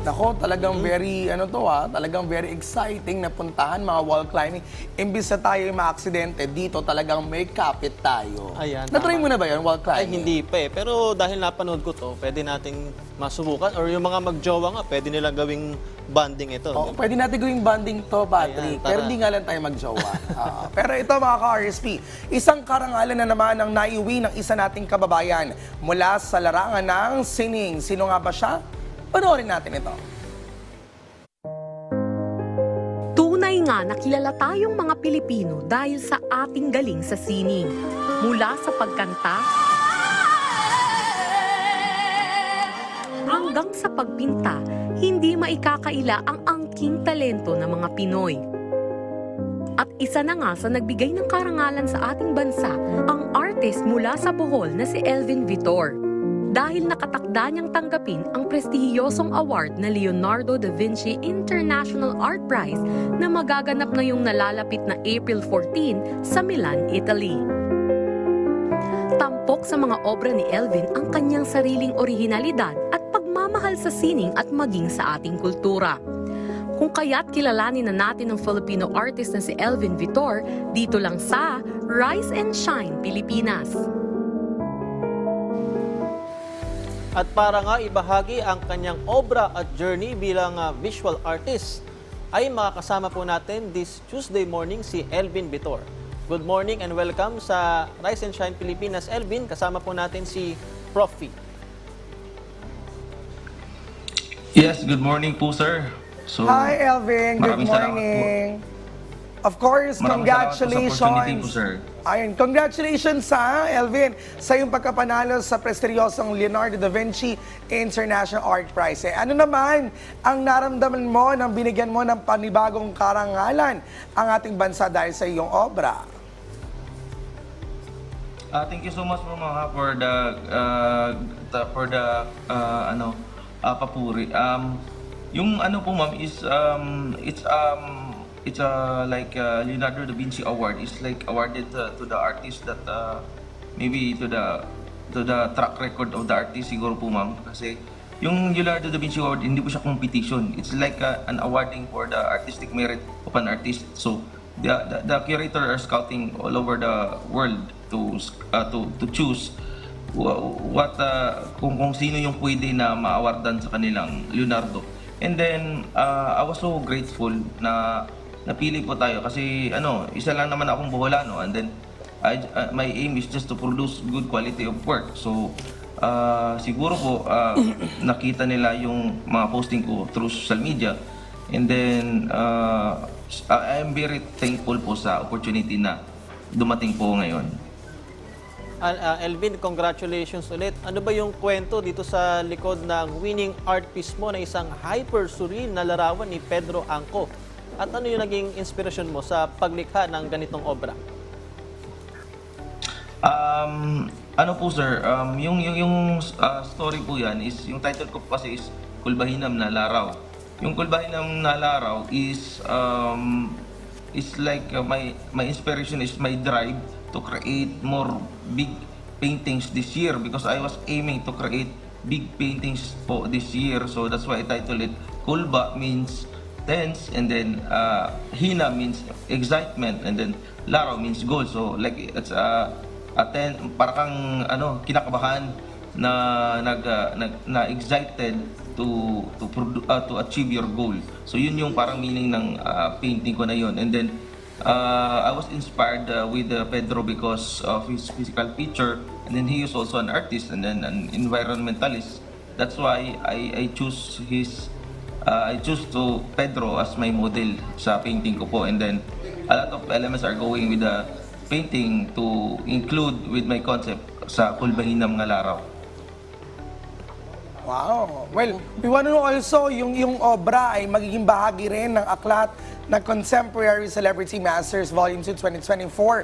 Nako, talagang very, talagang very exciting na puntahan, mga wall climbing. Imbis na tayo yung maaksidente, dito talagang may kapit tayo. Ayan, Na-try tama. mo na ba yun, wall Ay, climbing? hindi pa eh. Pero dahil napanood ko to, pwede nating masubukan. Or yung mga magjowa nga, pwede nilang gawing banding ito. Oh, pwede natin gawing banding to, Patrick. Ayan, tara. Pero hindi nga lang tayo magjowa. Pero ito mga ka-RSP, isang karangalan na naman ang naiuwi ng isa nating kababayan mula sa larangan ng sining. Sino nga ba siya? Panoorin natin ito. Tunay nga na kilala tayong mga Pilipino dahil sa ating galing sa sining. Mula sa pagkanta, hanggang sa pagpinta, hindi maikakaila ang angking talento ng mga Pinoy. At isa na nga sa nagbigay ng karangalan sa ating bansa, ang artist mula sa Bohol na si Elvin Vitor. Dahil nakatakda niyang tanggapin ang prestihiyosong award na Leonardo da Vinci International Art Prize na magaganap ngayong nalalapit na April 14 sa Milan, Italy. Tampok sa mga obra ni Elvin ang kanyang sariling orihinalidad at pagmamahal sa sining at maging sa ating kultura. Kung kaya't kilalanin na natin ang Filipino artist na si Elvin Vitor dito lang sa Rise and Shine, Pilipinas. At para nga ibahagi ang kanyang obra at journey bilang visual artist, ay makakasama po natin this Tuesday morning si Elvin Vitor. Good morning and welcome sa Rise and Shine Pilipinas. Elvin, kasama po natin si Prof. V. Yes, good morning po, sir. So, Hi, Elvin. Good maraming salamat po. morning. Of course, Maraming salamat po sa opportunity po, congratulations. sir. Ayun, congratulations sa Elvin sa iyong pagkapanalo sa prestigyosong Leonardo da Vinci International Art Prize. Ano naman ang naramdaman mo nang binigyan mo ng panibagong karangalan ang ating bansa dahil sa iyong obra? Thank you so much po mga for the papuri. Yung ano po ma'am is it's like Leonardo da Vinci Award is like awarded to the artist that maybe to the track record of the artist siguro po ma'am, kasi yung Leonardo da Vinci Award hindi po siya competition. It's like an awarding for the artistic merit of an artist. So the curator are scouting all over the world to choose what kung sino yung pwede na ma-awardan sa kanilang Leonardo. And then I was so grateful na napili po tayo kasi isa lang naman akong Boholano, and then my aim is just to produce good quality of work. So siguro po nakita nila yung mga posting ko through social media, and then I am very thankful po sa opportunity na dumating po ngayon. Elvin, congratulations ulit. Ano ba yung kwento dito sa likod ng winning art piece mo na isang hyper-surreal na larawan ni Pedro Angco? At ano yung naging inspirasyon mo sa paglikha ng ganitong obra? Ano po sir, yung story po yan is, yung title ko kasi is Kulbahinam na Laraw. Yung Kulbahinam na Laraw is like my inspiration is my drive to create more big paintings this year, because I was aiming to create big paintings po this year. So that's why I titled it Kulba means tense, and then Hina means excitement, and then Laraw means goal. So like it's para kang kinakabahan na excited to achieve your goal. So yun yung parang meaning ng painting ko na yun. And then I was inspired with Pedro because of his physical feature, and then he is also an artist and then an environmentalist. That's why I choose to Pedro as my model sa painting ko po. And then a lot of elements are going with the painting to include with my concept sa Kulbahinam nga Laraw. Wow. Well, we want to know also, yung obra ay magiging bahagi rin ng aklat na Contemporary Celebrity Masters Volume 2 2024.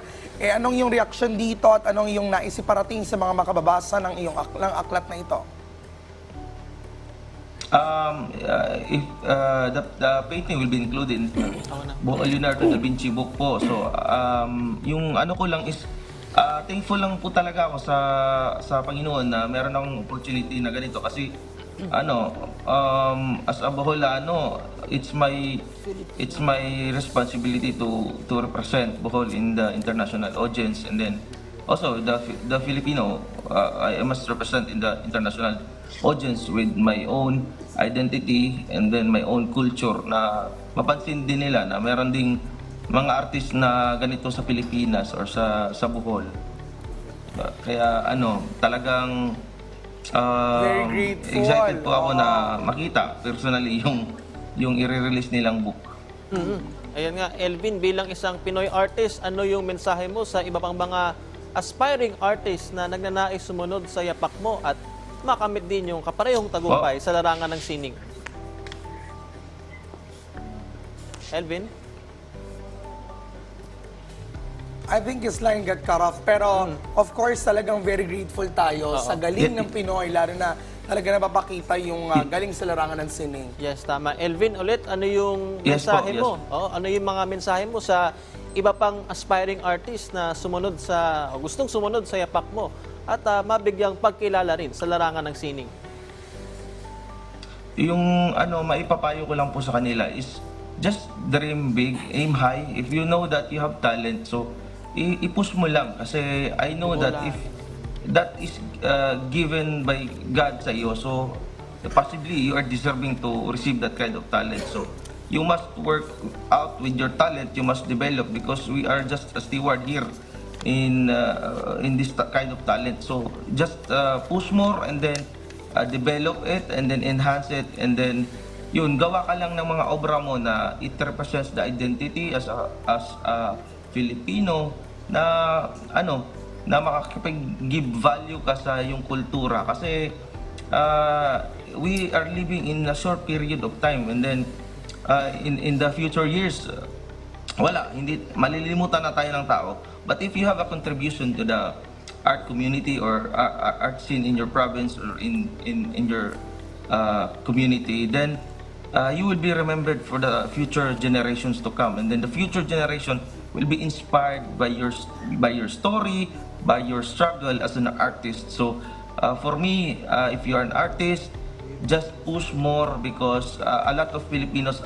Anong yung reaksyon dito at anong yung naisiparating sa mga makababasa ng iyong aklat na ito? The painting will be included in Leonardo da Vinci book po. So, yung ano ko lang is, thankful lang po talaga ako sa Panginoon na meron akong opportunity na ganito, kasi as a Boholano, it's my responsibility to represent Bohol in the international audience, and then also the Filipino, I must represent in the international audience with my own identity and then my own culture, na mapansin din nila na meron ding mga artist na ganito sa Pilipinas or sa Bohol. Kaya talagang Very grateful. excited po ako na makita personally yung i-release nilang book. Ayan nga, Elvin, bilang isang Pinoy artist, ano yung mensahe mo sa iba pang mga aspiring artist na nagnanais sumunod sa yapak mo at makamit din yung kaparehong tagumpay sa larangan ng sining? Elvin? I think his line got cut off. Pero, of course, talagang very grateful tayo sa galing ng Pinoy, lalo na talaga napapakita yung galing sa larangan ng sining. Yes, tama. Elvin, ulit, ano yung Yes po, mensahe yes. mo? Ano yung mga mensahe mo sa iba pang aspiring artist na sumunod o gustong sumunod sa yapak mo at mabigyang pagkilala rin sa larangan ng sining? Yung maipapayo ko lang po sa kanila is just dream big, aim high. If you know that you have talent, so i-push mo lang, kasi I know that if that is given by God sa iyo, so possibly you are deserving to receive that kind of talent. So you must work out with your talent, you must develop, because we are just a steward here in this kind of talent. So just push more and then develop it and then enhance it, and then yun, gawa ka lang ng mga obra mo na it represents the identity as a Filipino, na na makakapag-give value ka sa yung kultura, kasi we are living in a short period of time, and then in the future years hindi malilimutan na tayo ng tao. But if you have a contribution to the art community or art scene in your province or in your community, then you will be remembered for the future generations to come, and then the future generation will be inspired by your story, by your struggle as an artist. So for me, if you are an artist, just push more, because a lot of Filipinos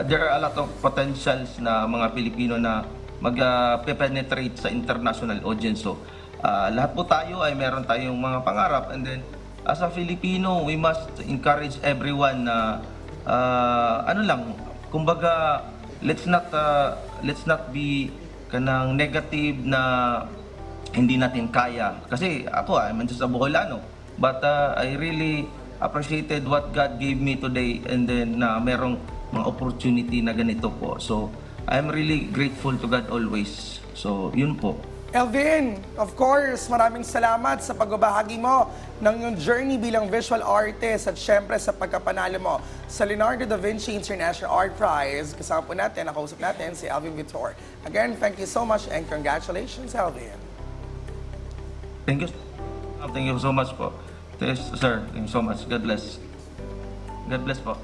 there are a lot of potentials na mga Pilipino na mag-penetrate sa international audience. So lahat po tayo ay meron tayong mga pangarap, and then as a Filipino, we must encourage everyone na kumbaga, let's not be kanang negative na hindi natin kaya. Kasi ako, I'm just a Boholano, but I really appreciated what God gave me today, and then merong mga opportunity na ganito po. So I'm really grateful to God always. So yun po. Elvin, of course, maraming salamat sa pagbabahagi mo ng iyong journey bilang visual artist at syempre sa pagkapanalo mo sa Leonardo da Vinci International Art Prize. Kasama po natin, nakausap natin si Elvin Vitor. Again, thank you so much and congratulations, Elvin. Thank you. Thank you so much po. Yes, sir. Thank you so much. God bless. God bless po.